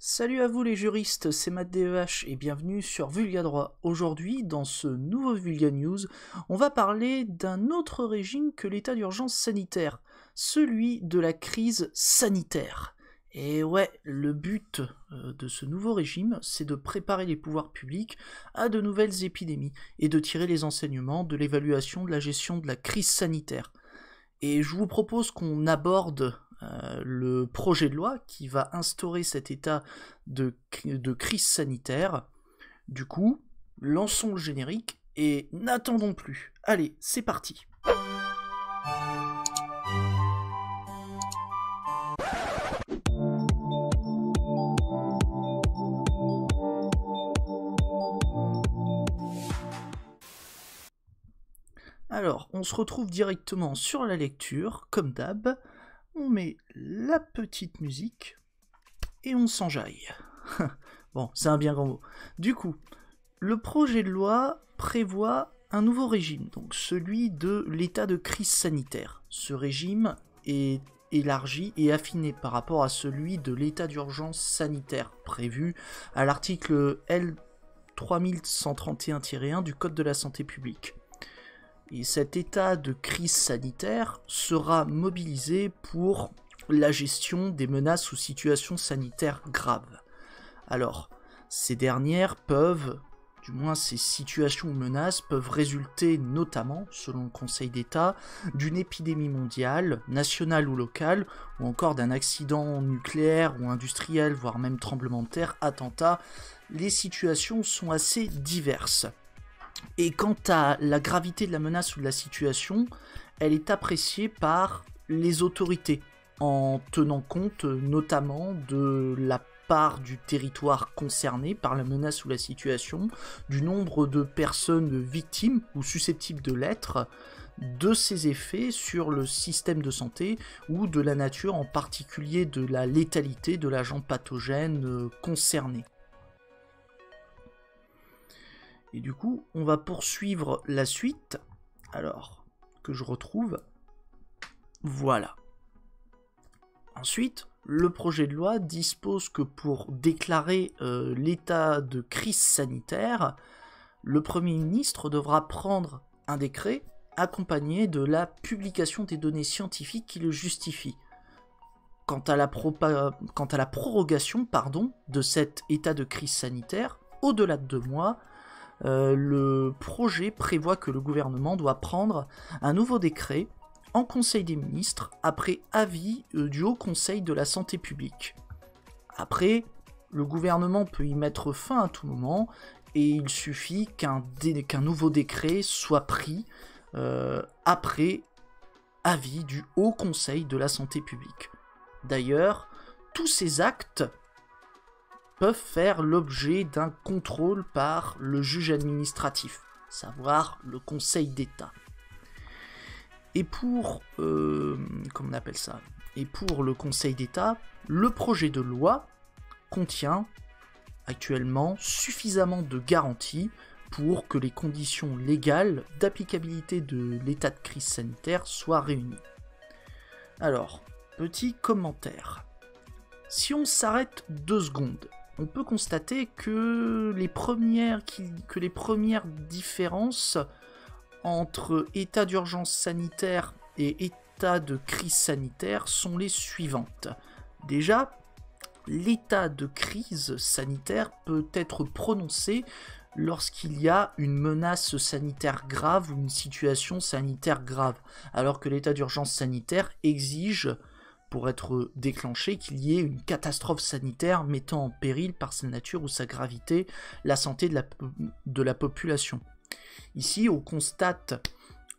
Salut à vous les juristes, c'est Matt DEH et bienvenue sur Vulga Droit. Aujourd'hui, dans ce nouveau Vulga News, on va parler d'un autre régime que l'état d'urgence sanitaire, celui de la crise sanitaire. Et ouais, le but de ce nouveau régime, c'est de préparer les pouvoirs publics à de nouvelles épidémies et de tirer les enseignements de l'évaluation de la gestion de la crise sanitaire. Et je vous propose qu'on aborde le projet de loi qui va instaurer cet état de crise sanitaire. Du coup, lançons le générique et n'attendons plus. Allez, c'est parti. Alors, on se retrouve directement sur la lecture, comme d'hab. On met la petite musique et on s'enjaille. Bon, c'est un bien grand mot. Du coup, le projet de loi prévoit un nouveau régime, donc celui de l'état de crise sanitaire. Ce régime est élargi et affiné par rapport à celui de l'état d'urgence sanitaire prévu à l'article L 3131-1 du Code de la santé publique. Et cet état de crise sanitaire sera mobilisé pour la gestion des menaces ou situations sanitaires graves. Alors, ces dernières peuvent, du moins ces situations ou menaces, peuvent résulter notamment, selon le Conseil d'État, d'une épidémie mondiale, nationale ou locale, ou encore d'un accident nucléaire ou industriel, voire même tremblement de terre, attentat. Les situations sont assez diverses. Et quant à la gravité de la menace ou de la situation, elle est appréciée par les autorités, en tenant compte notamment de la part du territoire concerné par la menace ou la situation, du nombre de personnes victimes ou susceptibles de l'être, de ses effets sur le système de santé ou de la nature, en particulier de la létalité de l'agent pathogène concerné. Et du coup, on va poursuivre la suite. Alors, que je retrouve. Voilà. Ensuite, le projet de loi dispose que pour déclarer l'état de crise sanitaire, le Premier ministre devra prendre un décret accompagné de la publication des données scientifiques qui le justifient. Quant à la prorogation de cet état de crise sanitaire, au-delà de 2 mois, le projet prévoit que le gouvernement doit prendre un nouveau décret en Conseil des ministres après avis du Haut Conseil de la santé publique. Après, le gouvernement peut y mettre fin à tout moment et il suffit qu'un nouveau décret soit pris après avis du Haut Conseil de la santé publique. D'ailleurs, tous ces actes peuvent faire l'objet d'un contrôle par le juge administratif, savoir le Conseil d'État. Et pour le Conseil d'État, le projet de loi contient actuellement suffisamment de garanties pour que les conditions légales d'applicabilité de l'état de crise sanitaire soient réunies. Alors, petit commentaire. Si on s'arrête 2 secondes, on peut constater que les premières différences entre état d'urgence sanitaire et état de crise sanitaire sont les suivantes. Déjà, l'état de crise sanitaire peut être prononcé lorsqu'il y a une menace sanitaire grave ou une situation sanitaire grave, alors que l'état d'urgence sanitaire exige, pour être déclenché, qu'il y ait une catastrophe sanitaire mettant en péril par sa nature ou sa gravité la santé de la population. Ici, on constate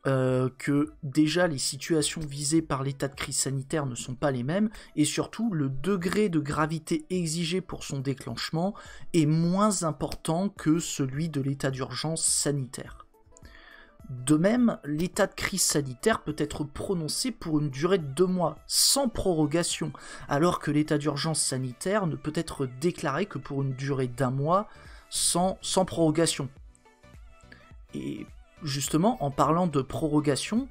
que déjà les situations visées par l'état de crise sanitaire ne sont pas les mêmes, et surtout le degré de gravité exigé pour son déclenchement est moins important que celui de l'état d'urgence sanitaire. De même, l'état de crise sanitaire peut être prononcé pour une durée de 2 mois, sans prorogation, alors que l'état d'urgence sanitaire ne peut être déclaré que pour une durée d'1 mois, sans prorogation. Et justement, en parlant de prorogation,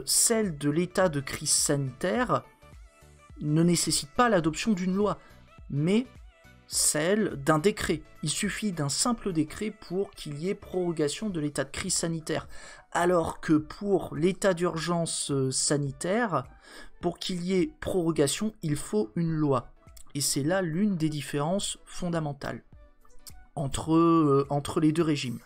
celle de l'état de crise sanitaire ne nécessite pas l'adoption d'une loi, mais celle d'un décret. Il suffit d'un simple décret pour qu'il y ait prorogation de l'état de crise sanitaire. Alors que pour l'état d'urgence sanitaire, pour qu'il y ait prorogation, il faut une loi. Et c'est là l'une des différences fondamentales entre les deux régimes.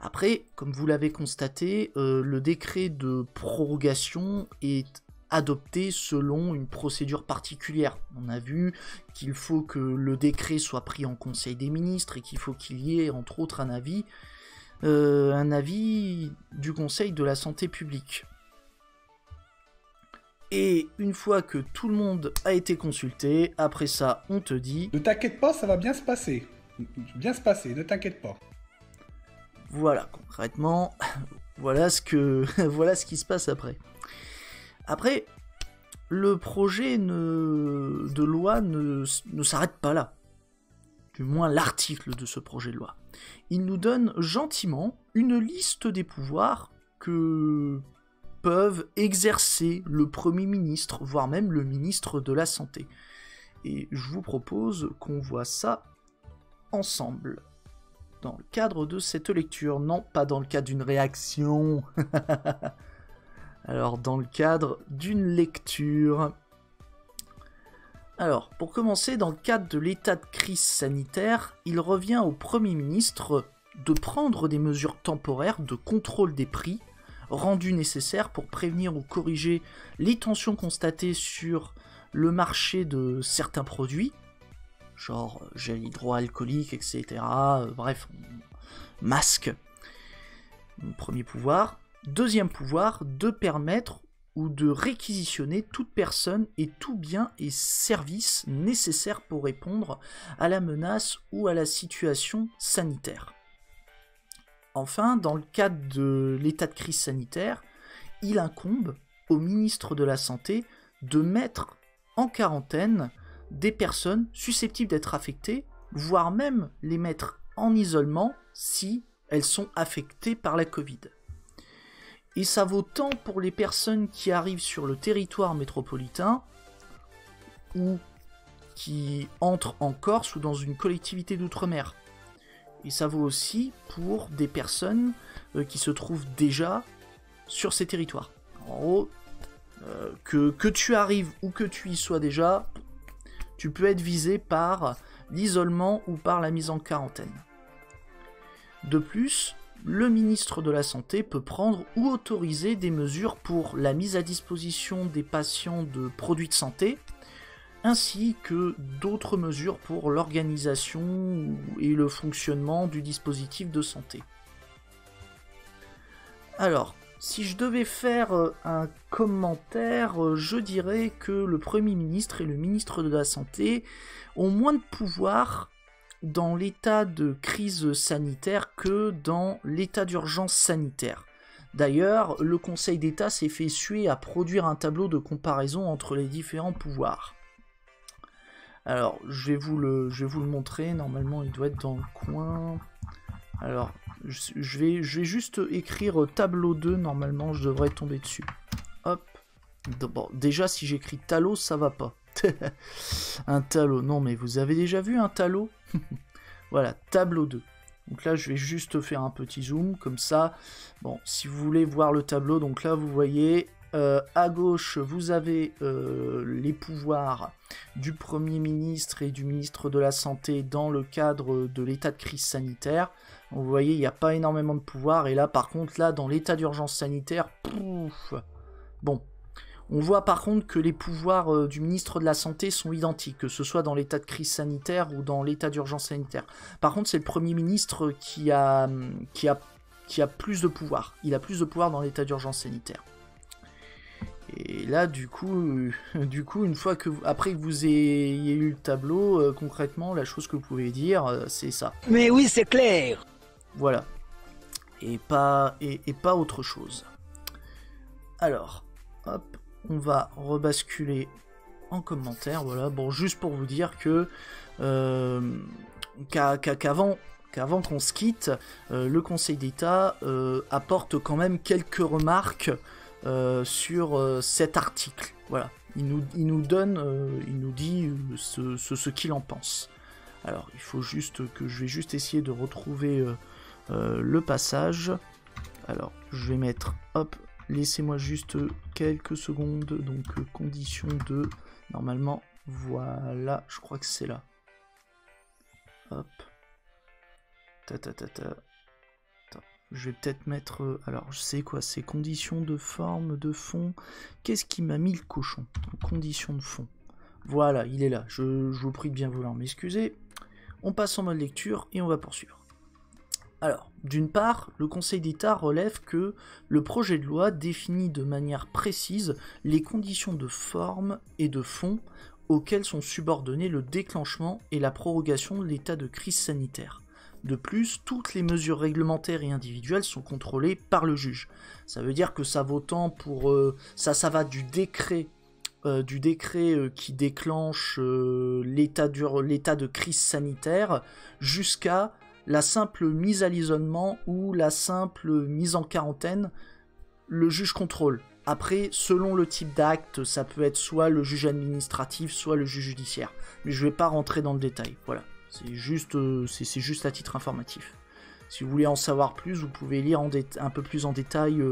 Après, comme vous l'avez constaté, le décret de prorogation est adopté selon une procédure particulière. On a vu qu'il faut que le décret soit pris en Conseil des ministres et qu'il faut qu'il y ait entre autres un avis du Conseil de la santé publique. Et une fois que tout le monde a été consulté, après ça, on te dit... Ne t'inquiète pas, ça va bien se passer. Bien se passer, ne t'inquiète pas. Voilà, concrètement, voilà ce qui se passe après. Après, le projet de loi ne s'arrête pas là. Du moins l'article de ce projet de loi. Il nous donne gentiment une liste des pouvoirs que peuvent exercer le Premier ministre, voire même le ministre de la Santé. Et je vous propose qu'on voit ça ensemble. Dans le cadre de cette lecture, non pas dans le cadre d'une réaction. Alors, dans le cadre d'une lecture. Alors, pour commencer, dans le cadre de l'état de crise sanitaire, il revient au Premier ministre de prendre des mesures temporaires de contrôle des prix, rendues nécessaires pour prévenir ou corriger les tensions constatées sur le marché de certains produits, genre gel hydroalcoolique, etc. Bref, masque. Premier pouvoir. Deuxième pouvoir, de permettre ou de réquisitionner toute personne et tout bien et service nécessaire pour répondre à la menace ou à la situation sanitaire. Enfin, dans le cadre de l'état de crise sanitaire, il incombe au ministre de la Santé de mettre en quarantaine des personnes susceptibles d'être affectées, voire même les mettre en isolement si elles sont affectées par la Covid. Et ça vaut tant pour les personnes qui arrivent sur le territoire métropolitain ou qui entrent en Corse ou dans une collectivité d'outre-mer. Et ça vaut aussi pour des personnes qui se trouvent déjà sur ces territoires. En gros, que tu arrives ou que tu y sois déjà, tu peux être visé par l'isolement ou par la mise en quarantaine. De plus, le ministre de la Santé peut prendre ou autoriser des mesures pour la mise à disposition des patients de produits de santé, ainsi que d'autres mesures pour l'organisation et le fonctionnement du dispositif de santé. Alors, si je devais faire un commentaire, je dirais que le Premier ministre et le ministre de la Santé ont moins de pouvoir dans l'état de crise sanitaire que dans l'état d'urgence sanitaire. D'ailleurs, le Conseil d'État s'est fait suer à produire un tableau de comparaison entre les différents pouvoirs. Alors, je vais vous le montrer, normalement il doit être dans le coin. Alors, je vais juste écrire tableau 2, normalement je devrais tomber dessus. Hop. Bon, déjà si j'écris talot, ça va pas. Un talot, non mais vous avez déjà vu un talot? Voilà, tableau 2. Donc là je vais juste faire un petit zoom, comme ça. Bon, si vous voulez voir le tableau, donc là vous voyez, à gauche vous avez les pouvoirs du Premier ministre et du ministre de la Santé dans le cadre de l'état de crise sanitaire. Vous voyez, il n'y a pas énormément de pouvoir, et là par contre, là dans l'état d'urgence sanitaire, pouf. Bon, on voit par contre que les pouvoirs du ministre de la Santé sont identiques, que ce soit dans l'état de crise sanitaire ou dans l'état d'urgence sanitaire. Par contre, c'est le Premier ministre qui a plus de pouvoir. Il a plus de pouvoir dans l'état d'urgence sanitaire. Et là, du coup, une fois que après que vous ayez eu le tableau, concrètement, la chose que vous pouvez dire, c'est ça. Mais oui, c'est clair. Voilà. Et pas autre chose. Alors, hop, on va rebasculer en commentaire. Voilà, bon, juste pour vous dire que qu'avant qu'on se quitte, le Conseil d'État apporte quand même quelques remarques sur cet article. Voilà, il nous donne, il nous dit ce qu'il en pense. Alors, il faut juste que je vais juste essayer de retrouver le passage. Alors, je vais mettre, hop, laissez-moi juste quelques secondes, donc condition de, normalement, voilà, je crois que c'est là. Hop. Je vais peut-être mettre, alors, je sais quoi, c'est conditions de forme, de fond. Qu'est-ce qui m'a mis le cochon? Conditions de fond. Voilà, il est là, je vous prie de bien vouloir m'excuser. On passe en mode lecture et on va poursuivre. Alors, d'une part, le Conseil d'État relève que le projet de loi définit de manière précise les conditions de forme et de fond auxquelles sont subordonnés le déclenchement et la prorogation de l'état de crise sanitaire. De plus, toutes les mesures réglementaires et individuelles sont contrôlées par le juge. Ça veut dire que ça vaut tant pour... ça va du décret qui déclenche l'état de crise sanitaire jusqu'à la simple mise à l'isolement ou la simple mise en quarantaine, le juge contrôle. Après, selon le type d'acte, ça peut être soit le juge administratif, soit le juge judiciaire. Mais je ne vais pas rentrer dans le détail, voilà. C'est juste à titre informatif. Si vous voulez en savoir plus, vous pouvez lire un peu plus en détail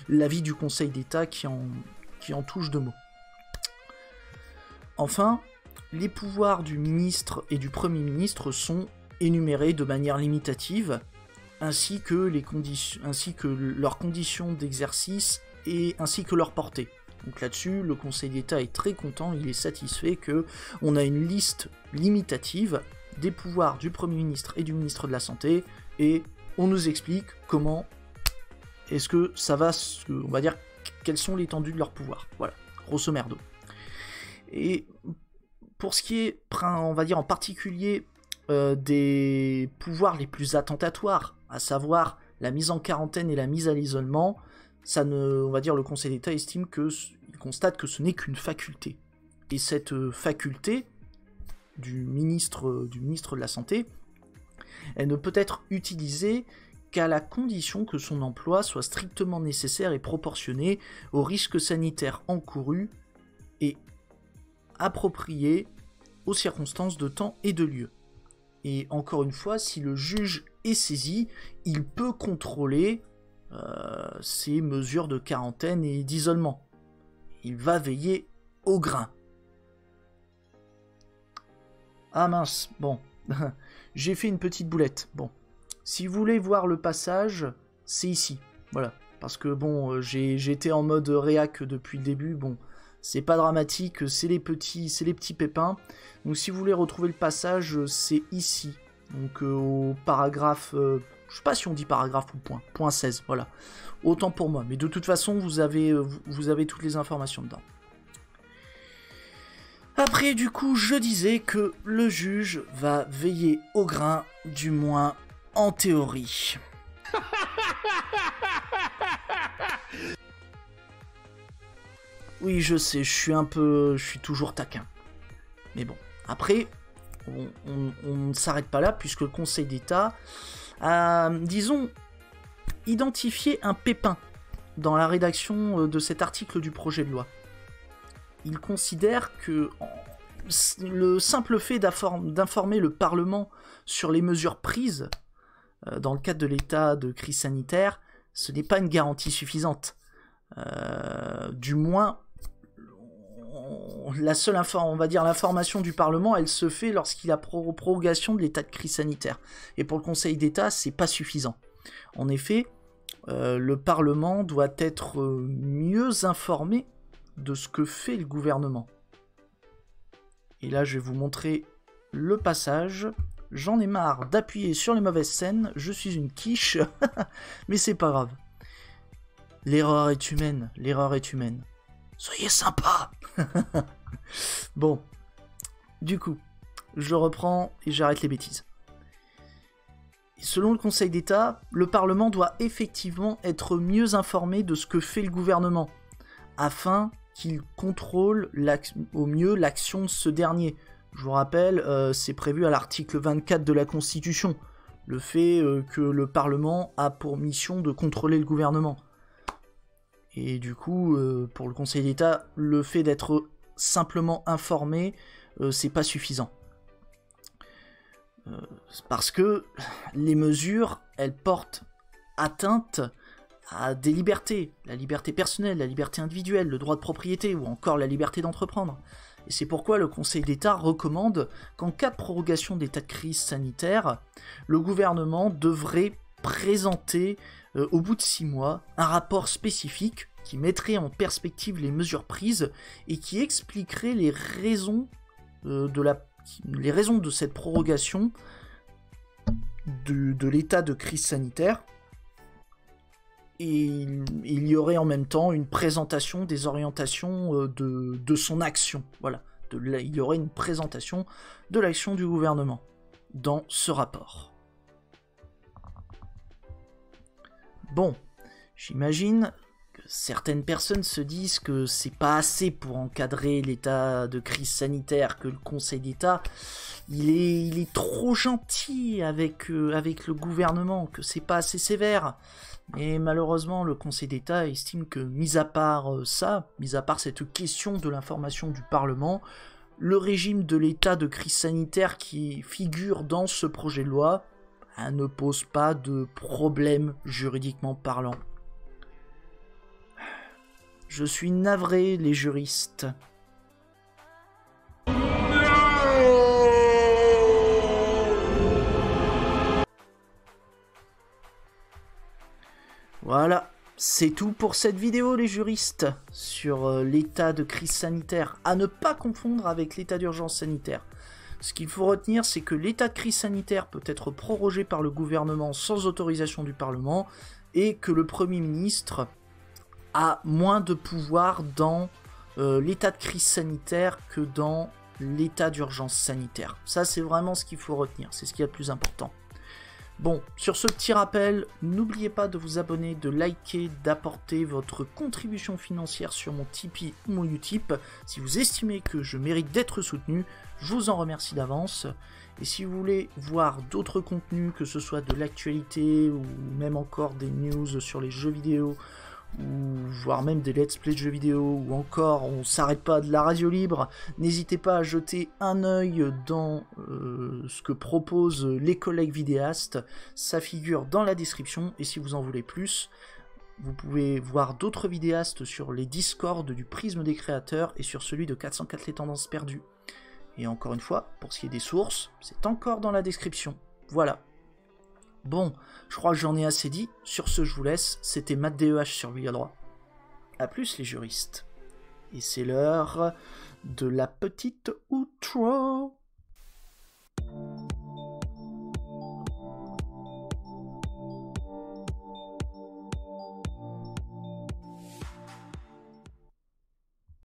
l'avis du Conseil d'État qui en touche deux mots. Enfin, les pouvoirs du ministre et du Premier ministre sont énumérés de manière limitative, ainsi que leurs conditions d'exercice et ainsi que leur portée. Donc là-dessus, le Conseil d'État est très content, il est satisfait qu'on a une liste limitative des pouvoirs du Premier ministre et du ministre de la Santé, et on nous explique comment est-ce que ça va, on va dire, quelles sont l'étendue de leurs pouvoirs. Voilà, grosso merdo. Et pour ce qui est, on va dire en particulier, des pouvoirs les plus attentatoires, à savoir la mise en quarantaine et la mise à l'isolement, on va dire le Conseil d'État estime il constate que ce n'est qu'une faculté. Et cette faculté du ministre de la Santé, elle ne peut être utilisée qu'à la condition que son emploi soit strictement nécessaire et proportionné aux risques sanitaires encourus et approprié aux circonstances de temps et de lieu. Et encore une fois, si le juge est saisi, il peut contrôler ces mesures de quarantaine et d'isolement. Il va veiller au grain. Ah mince, bon, j'ai fait une petite boulette. Bon, si vous voulez voir le passage, c'est ici. Voilà, parce que bon, j'étais en mode réac depuis le début, bon, c'est pas dramatique, c'est les petits pépins. Donc si vous voulez retrouver le passage, c'est ici. Donc au paragraphe, je sais pas si on dit paragraphe ou point 16, voilà. Autant pour moi, mais de toute façon, vous avez toutes les informations dedans. Après, du coup, je disais que le juge va veiller au grain, du moins en théorie. Oui, je sais, je suis toujours taquin. Mais bon, après, on ne s'arrête pas là, puisque le Conseil d'État a, disons, identifié un pépin dans la rédaction de cet article du projet de loi. Il considère que le simple fait d'informer le Parlement sur les mesures prises dans le cadre de l'état de crise sanitaire, ce n'est pas une garantie suffisante. Du moins, la seule on va dire l'information du Parlement, elle se fait lorsqu'il y a prorogation de l'état de crise sanitaire. Et pour le Conseil d'État, c'est pas suffisant. En effet, le Parlement doit être mieux informé de ce que fait le gouvernement. Et là, je vais vous montrer le passage. J'en ai marre d'appuyer sur les mauvaises scènes. Je suis une quiche, mais c'est pas grave. L'erreur est humaine, l'erreur est humaine. Soyez sympa. Bon, du coup, je reprends et j'arrête les bêtises. Selon le Conseil d'État, le Parlement doit effectivement être mieux informé de ce que fait le gouvernement, afin qu'il contrôle au mieux l'action de ce dernier. Je vous rappelle, c'est prévu à l'article 24 de la Constitution, le fait que le Parlement a pour mission de contrôler le gouvernement. Et du coup, pour le Conseil d'État, le fait d'être simplement informé, c'est pas suffisant. Parce que les mesures, elles portent atteinte à des libertés, la liberté personnelle, la liberté individuelle, le droit de propriété ou encore la liberté d'entreprendre. Et c'est pourquoi le Conseil d'État recommande qu'en cas de prorogation d'état de crise sanitaire, le gouvernement devrait présenter au bout de 6 mois un rapport spécifique qui mettrait en perspective les mesures prises et qui expliquerait les raisons de cette prorogation de l'état de crise sanitaire. Et il y aurait en même temps une présentation des orientations de son action. Voilà, il y aurait une présentation de l'action du gouvernement dans ce rapport. Bon, j'imagine que certaines personnes se disent que c'est pas assez pour encadrer l'état de crise sanitaire, que le Conseil d'État il est trop gentil avec le gouvernement, que c'est pas assez sévère. Et malheureusement, le Conseil d'État estime que, mis à part cette question de l'information du Parlement, le régime de l'état de crise sanitaire qui figure dans ce projet de loi ne pose pas de problème juridiquement parlant. Je suis navré, les juristes. Voilà, c'est tout pour cette vidéo les juristes, sur l'état de crise sanitaire, à ne pas confondre avec l'état d'urgence sanitaire. Ce qu'il faut retenir, c'est que l'état de crise sanitaire peut être prorogé par le gouvernement sans autorisation du Parlement, et que le Premier ministre a moins de pouvoir dans l'état de crise sanitaire que dans l'état d'urgence sanitaire. Ça, c'est vraiment ce qu'il faut retenir, c'est ce qui est le plus important. Bon, sur ce petit rappel, n'oubliez pas de vous abonner, de liker, d'apporter votre contribution financière sur mon Tipeee ou mon Utip. Si vous estimez que je mérite d'être soutenu, je vous en remercie d'avance. Et si vous voulez voir d'autres contenus, que ce soit de l'actualité ou même encore des news sur les jeux vidéo, ou voire même des let's play de jeux vidéo, ou encore on s'arrête pas de la radio libre, n'hésitez pas à jeter un œil dans ce que proposent les collègues vidéastes, ça figure dans la description, et si vous en voulez plus, vous pouvez voir d'autres vidéastes sur les Discord du Prisme des Créateurs et sur celui de 404 les Tendances Perdues. Et encore une fois, pour ce qui est des sources, c'est encore dans la description. Voilà. Bon, je crois que j'en ai assez dit. Sur ce, je vous laisse. C'était MattDEH sur Via Droit. A plus les juristes. Et c'est l'heure de la petite outro.